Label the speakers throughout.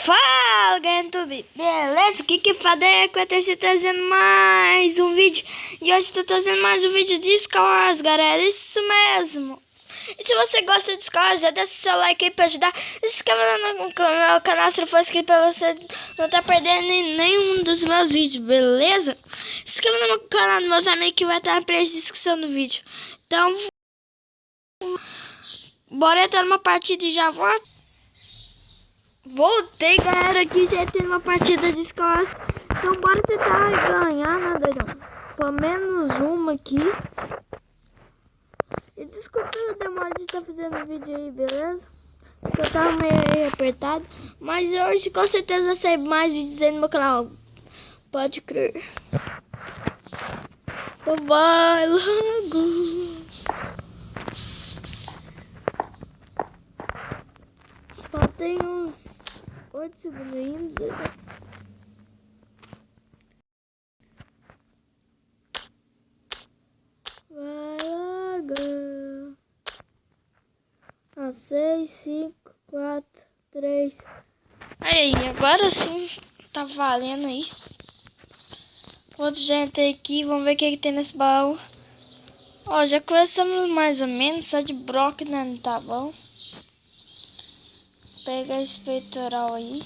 Speaker 1: Fala, galera do YouTube, beleza? Aqui que Fadeco eu tô trazendo mais um vídeo. E hoje tô trazendo mais um vídeo de Star Wars, galera, isso mesmo. E se você gosta de Star Wars, já deixa o seu like aí pra ajudar. Se inscreva no meu canal se não for inscrito, pra você não tá perdendo nenhum dos meus vídeos, beleza? Se inscreva no meu canal dos meus amigos que vai estar na descrição do vídeo. Então, bora entrar numa partida e já volto. Voltei, galera, aqui já tem uma partida de escolas. Então bora tentar ganhar, né, doidão? Pelo menos uma aqui. E desculpa a demora de estar fazendo o vídeo aí, beleza? Porque eu tava meio apertado. Mas hoje com certeza vai sair mais vídeos aí no meu canal. Pode crer. Então vai logo. Só tem uns 8 segundos ainda. Vai logo. 6, 5, 4, 3. Aí, agora sim tá valendo aí. Outro gente aqui, vamos ver o que tem nesse baú. Ó, já começamos mais ou menos, só de brock, né? Não tá bom. Pega esse peitoral aí.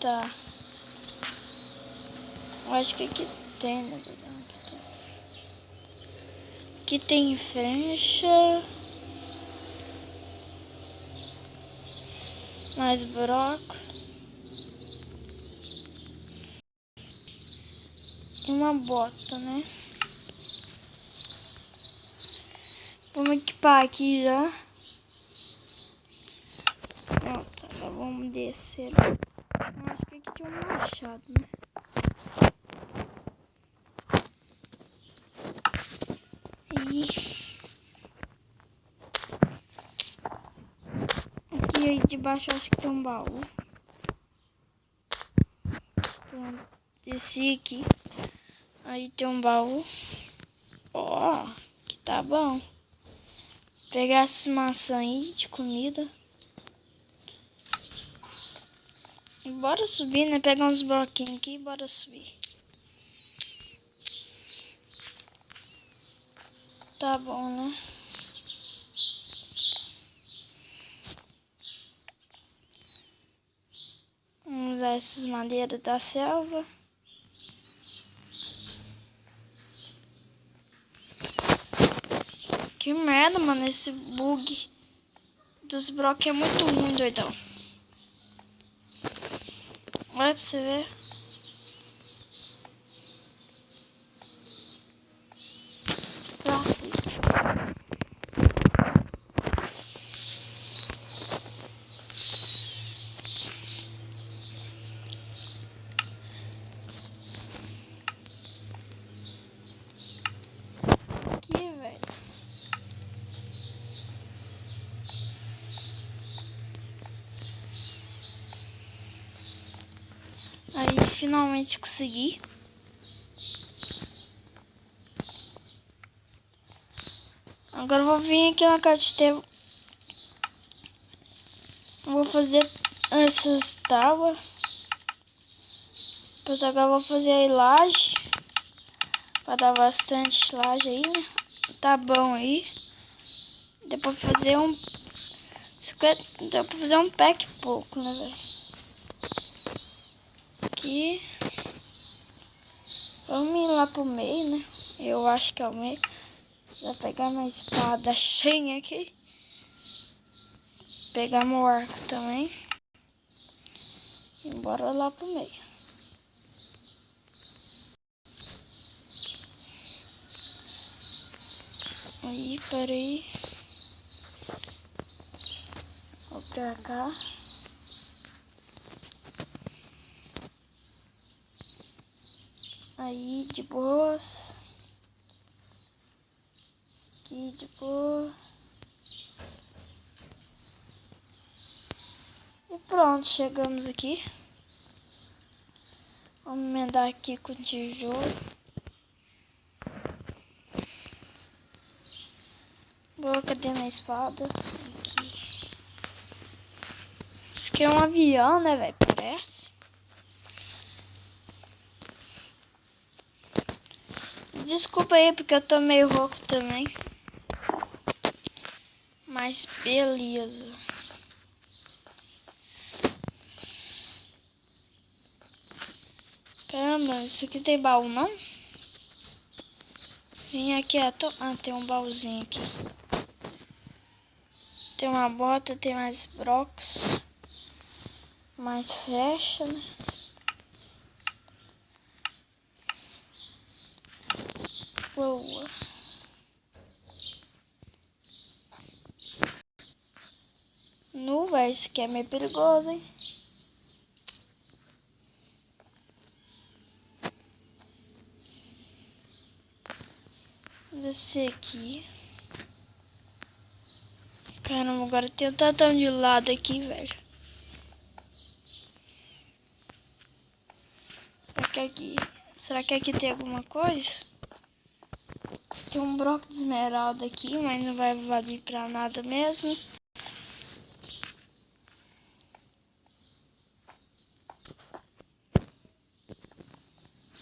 Speaker 1: Tá. Eu acho que aqui tem, né? Aqui tem flecha. Mais broco. E uma bota, né? Vamos equipar aqui já. Pronto, agora vamos descer. Eu acho que aqui tinha um machado, né? E aqui aí de baixo eu acho que tem um baú. Pronto, desci aqui. Aí tem um baú. Ó, que tá bom. Pegar essas maçãs aí de comida. E bora subir, né? Pegar uns bloquinhos aqui e bora subir. Tá bom, né? Vamos usar essas madeiras da selva. Que merda, mano. Esse bug dos blocos é muito ruim, doidão. Olha pra você ver. Nossa. Aqui, velho. Aí, finalmente consegui. Agora eu vou vir aqui na caixa de tempo. Vou fazer essas tábuas. Depois agora eu vou fazer a laje. Pra dar bastante laje aí, né? Tá bom aí. Deu pra fazer um... Deu pra fazer um pack pouco, né, velho? Aqui. Vamos ir lá pro meio, né? Eu acho que é o meio. Vou pegar minha espada cheia aqui. Pegar meu arco também. E bora lá pro meio. Aí, peraí. Vou pra cá. Aí, de boas. Aqui, de boa. E pronto, chegamos aqui. Vamos emendar aqui com tijolo. Boa, cadê minha espada? Aqui. aqui é um avião, né, velho? Parece. Desculpa aí, porque eu tô meio rouco também. Mas beleza. Caramba, isso aqui tem baú, não? Vem aqui, tem um baúzinho aqui. Tem uma bota, tem mais brocos. Mais flecha, né? Boa. No, velho, isso aqui é meio perigoso, hein? Descer aqui. Caramba, agora tem um tatame de lado aqui, velho. Será que aqui tem alguma coisa? Tem um broco de esmeralda aqui, mas não vai valer pra nada mesmo.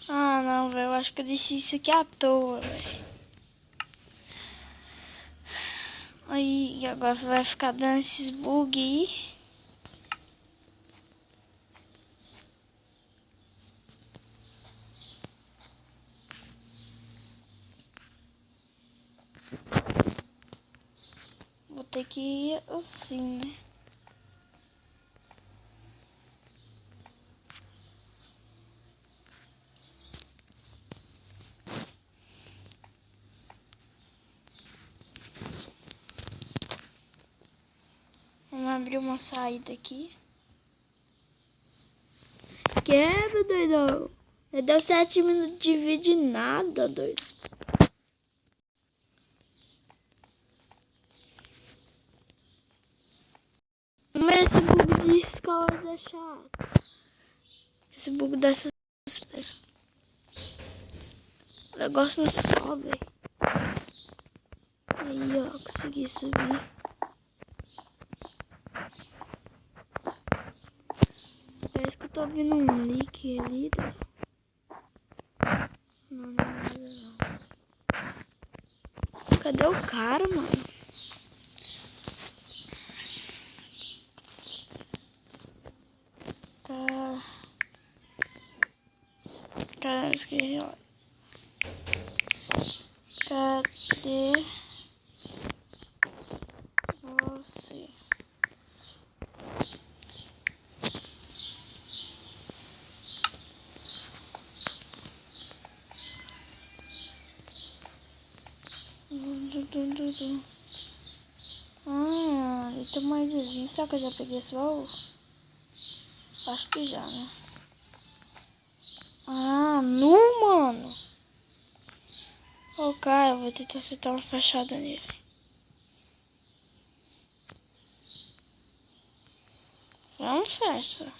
Speaker 1: Ah, não, velho. Eu acho que eu deixei isso aqui à toa, velho. Aí, agora vai ficar dando esses bugs aí. Vou ter que ir assim, né? Vamos abrir uma saída aqui. Quebra, doidão. Deu 7 minutos de vídeo e nada, doido. Mas esse bug de escolas é chato. Esse bug dessas... O negócio não sobe, velho. Aí, ó, consegui subir. Parece que eu tô ouvindo um leak ali, tá? Não, não é nada não. Cadê o cara, mano? Tá... Caramba, esqueci, ó. Cadê você? Ah, ele tem mais vizinho. Será que eu já peguei esse baú? Acho que já, né? Ah, nu, mano. Ô, cara, eu vou tentar acertar uma fechada nele. Vamos, festa.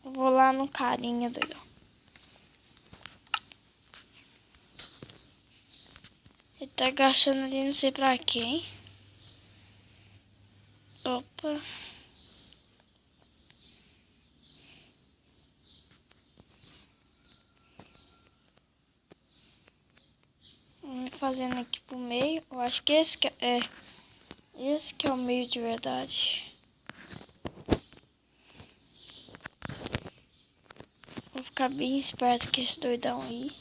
Speaker 1: Eu vou lá no carinha, doido. Ele tá agachando ali, não sei pra quem. Opa. Vamos fazendo aqui pro meio. Eu acho que esse que é... Esse que é o meio de verdade. Vou ficar bem esperto com esse doidão aí.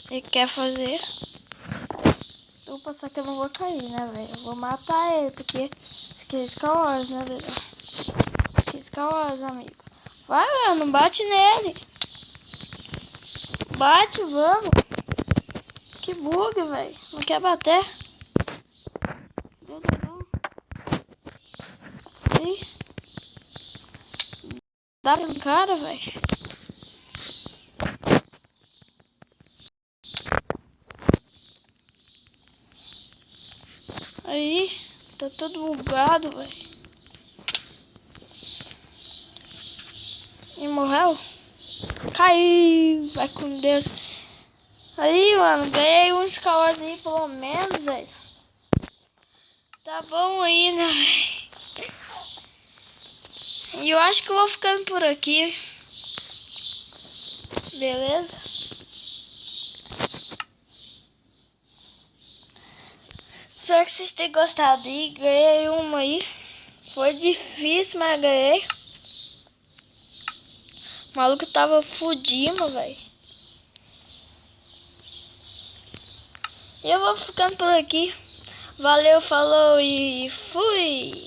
Speaker 1: Ele quer fazer. Opa, só que eu não vou cair, né, velho? Eu vou matar ele, porque isso aqui é Star Wars, né, velho? Isso é Star Wars, amigo. Vai, velho, não bate nele. Bate, vamos. Que bug, velho. Não quer bater. Ih. Dá pro cara, velho. todo bugado, velho. E morreu? Caiu. Vai com Deus. Aí, mano, ganhei um Skywars aí, pelo menos, velho. Tá bom aí, né, velho? E eu acho que eu vou ficando por aqui. Beleza? Espero que vocês tenham gostado aí. Ganhei uma aí. Foi difícil, mas ganhei. O maluco tava fudindo, velho. E eu vou ficando por aqui. Valeu, falou e fui!